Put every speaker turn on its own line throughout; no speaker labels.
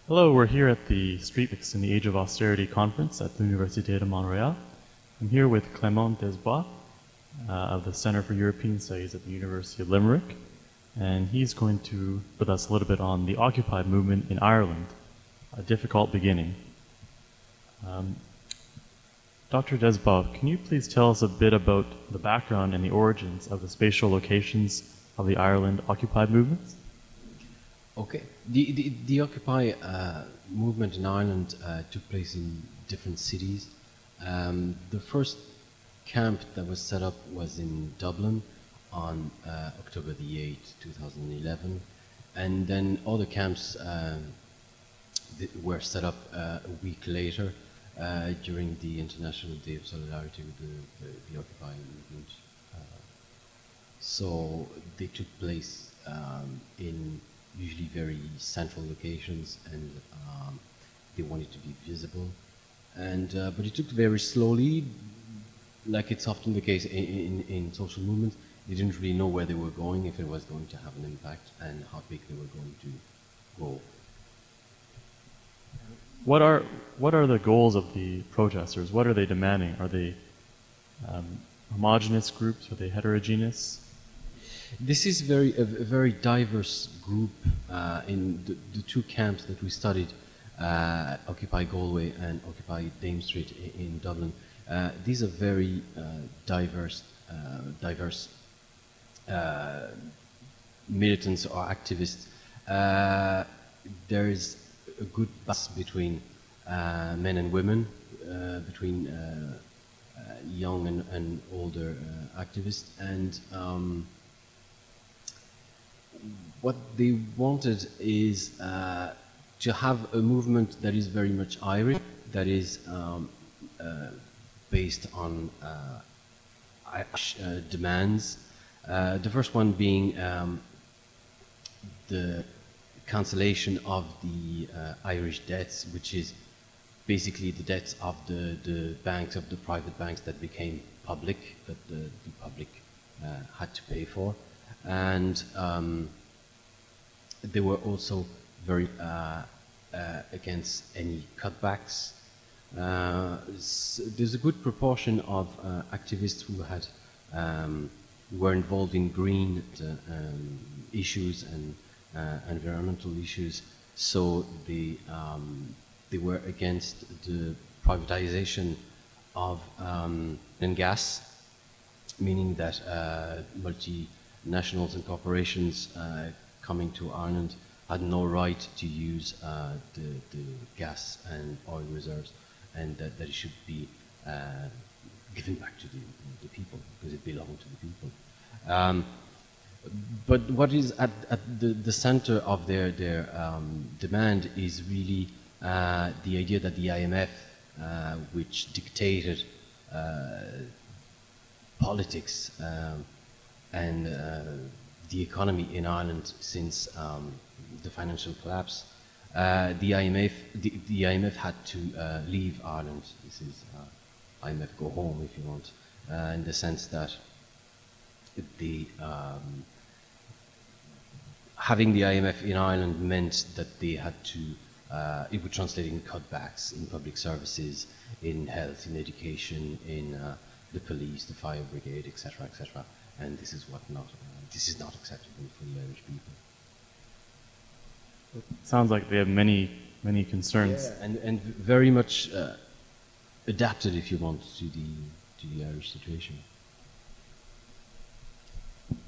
Hello, we're here at the Street Mix in the Age of Austerity conference at the Université de Montréal. I'm here with Clément Desbos of the Center for European Studies at the University of Limerick, and he's going to with us a little bit on the Occupy movement in Ireland, a difficult beginning. Dr. Desbos, can you please tell us a bit about the background and the origins of the spatial locations of the Ireland Occupy movements?
Okay. The Occupy movement in Ireland took place in different cities. The first camp that was set up was in Dublin on October the 8th, 2011. And then other camps were set up a week later during the International Day of Solidarity with the Occupy movement. So they took place in usually very central locations, and they wanted to be visible. And but it took very slowly, like it's often the case in social movements. They didn't really know where they were going, if it was going to have an impact, and how big they were going to go.
What are the goals of the protesters? What are they demanding? Are they homogeneous groups? Are they heterogeneous?
This is a very diverse group. In the two camps that we studied, Occupy Galway and Occupy Dame Street in Dublin, these are very diverse militants or activists. There is a good balance between men and women, between young and older activists, and what they wanted is to have a movement that is very much Irish, that is based on Irish demands. The first one being the cancellation of the Irish debts, which is basically the debts of the banks, of the private banks that became public, that the public had to pay for. And they were also very against any cutbacks. There's a good proportion of activists who had were involved in green issues and environmental issues, so they were against the privatization of and gas, meaning that multinationals and corporations coming to Ireland had no right to use the gas and oil reserves, and that it should be given back to the people, because it belonged to the people. But what is at the center of their demand is really the idea that the IMF, which dictated politics and the economy in Ireland since the financial collapse, the IMF had to leave Ireland. This is IMF go home, if you want, in the sense that having the IMF in Ireland meant that they had to, it would translate in cutbacks in public services, in health, in education, in the police, the fire brigade, etc., etc. And this is this is not acceptable for the Irish people.
It sounds like they have many concerns.
Yeah, and very much adapted, if you want, to the Irish situation.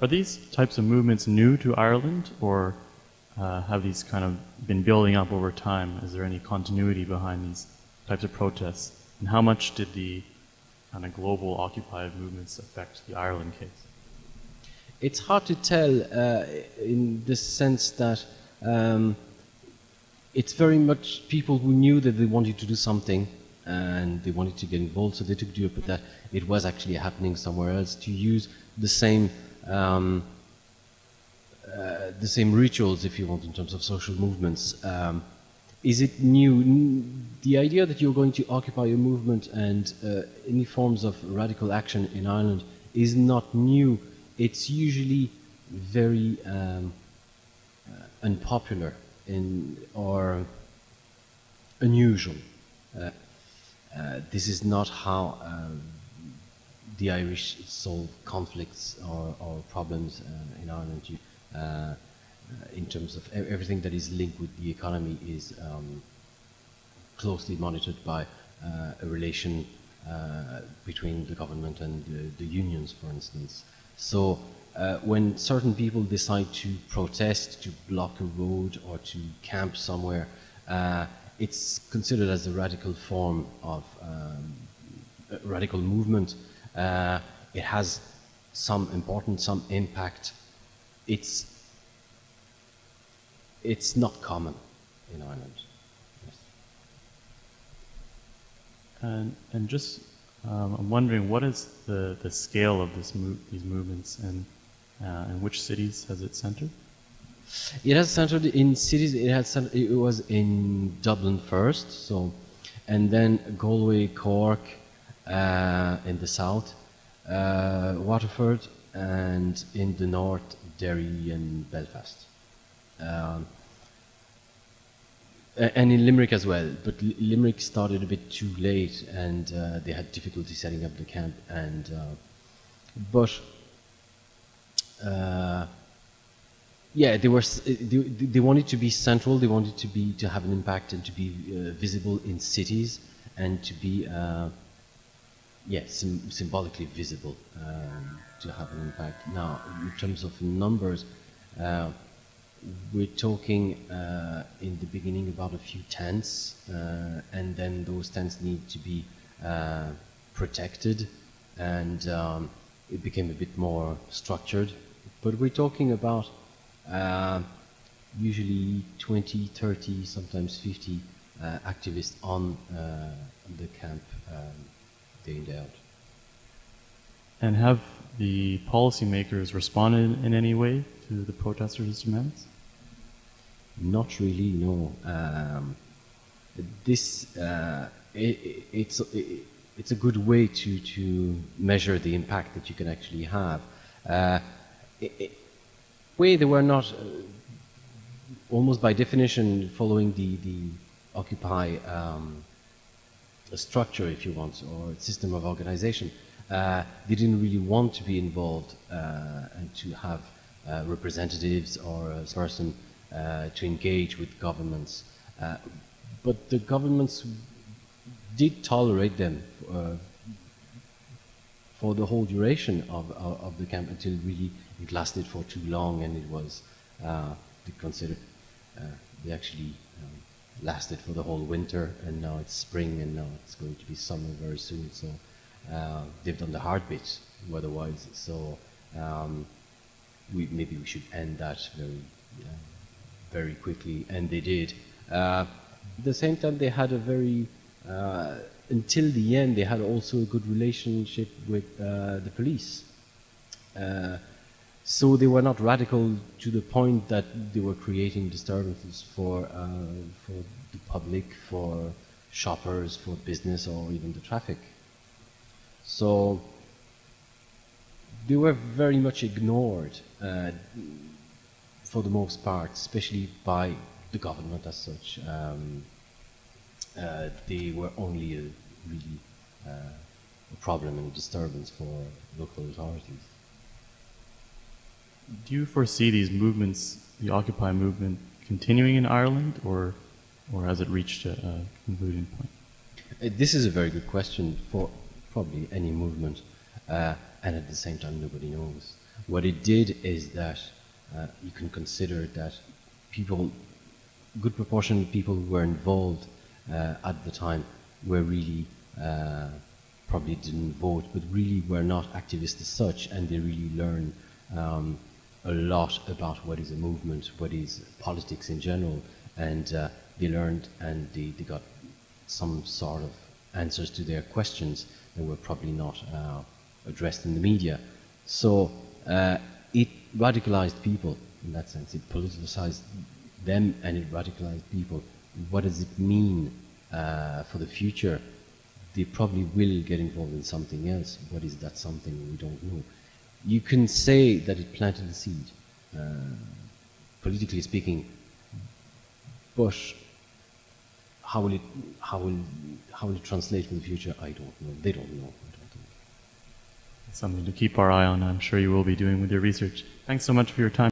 Are these types of movements new to Ireland, or have these kind of been building up over time? Is there any continuity behind these types of protests? And how much did the kind of global Occupy movements affect the Ireland case?
It's hard to tell in the sense that it's very much people who knew that they wanted to do something and they wanted to get involved, so they took the but that it was actually happening somewhere else, to use the same rituals, if you want, in terms of social movements. Is it new? The idea that you're going to occupy a movement and any forms of radical action in Ireland is not new. It's usually very unpopular, or unusual. This is not how the Irish solve conflicts or problems in Ireland. In terms of everything that is linked with the economy is closely monitored by a relation between the government and the unions, for instance. So when certain people decide to protest, to block a road or to camp somewhere, it's considered as a radical form of a radical movement. It has some importance, some impact. It's not common in Ireland. Yes.
And just, I'm wondering, what is the scale of these movements, and in which cities has it centered?
It has centered in cities. It was in Dublin first, so, and then Galway, Cork, in the south, Waterford, and in the north, Derry and Belfast. And in Limerick as well, but Limerick started a bit too late, and they had difficulty setting up the camp. And yeah, they wanted to be central. They wanted to have an impact and to be visible in cities, and to be symbolically visible, to have an impact. Now, in terms of numbers, we're talking in the beginning about a few tents, and then those tents need to be protected, and it became a bit more structured. But we're talking about usually 20, 30, sometimes 50 activists on the camp day in, day out.
And have the policymakers responded in any way to the protesters' demands?
Not really, no. It's a good way to measure the impact that you can actually have. They were not, almost by definition, following the Occupy structure, if you want, or system of organization. They didn't really want to be involved and to have representatives or a person to engage with governments. But the governments did tolerate them for the whole duration of the camp, until really it lasted for too long, and it was they actually lasted for the whole winter, and now it's spring, and now it's going to be summer very soon. So they've done the hard bit otherwise. So maybe we should end that very quickly, and they did. At the same time, they had a very until the end, they had also a good relationship with the police. So they were not radical to the point that they were creating disturbances for the public, for shoppers, for business, or even the traffic. So they were very much ignored for the most part, especially by the government as such. They were only a problem and a disturbance for local authorities.
Do you foresee these movements, the Occupy movement, continuing in Ireland, or has it reached a concluding point?
This is a very good question for probably any movement, and at the same time nobody knows. What it did is that you can consider that good proportion of people who were involved at the time were really probably didn't vote, but really were not activists as such, and they really learned a lot about what is a movement, what is politics in general, and they learned and they got some sort of answers to their questions that were probably not addressed in the media. So it radicalized people in that sense. It politicized them, and it radicalized people. What does it mean for the future? They probably will get involved in something else. What is that something? We don't know. You can say that it planted a seed, politically speaking, but how will it translate in the future? I don't know. They don't know. I don't think.
Something to keep our eye on, I'm sure you will be doing with your research. Thanks so much for your time.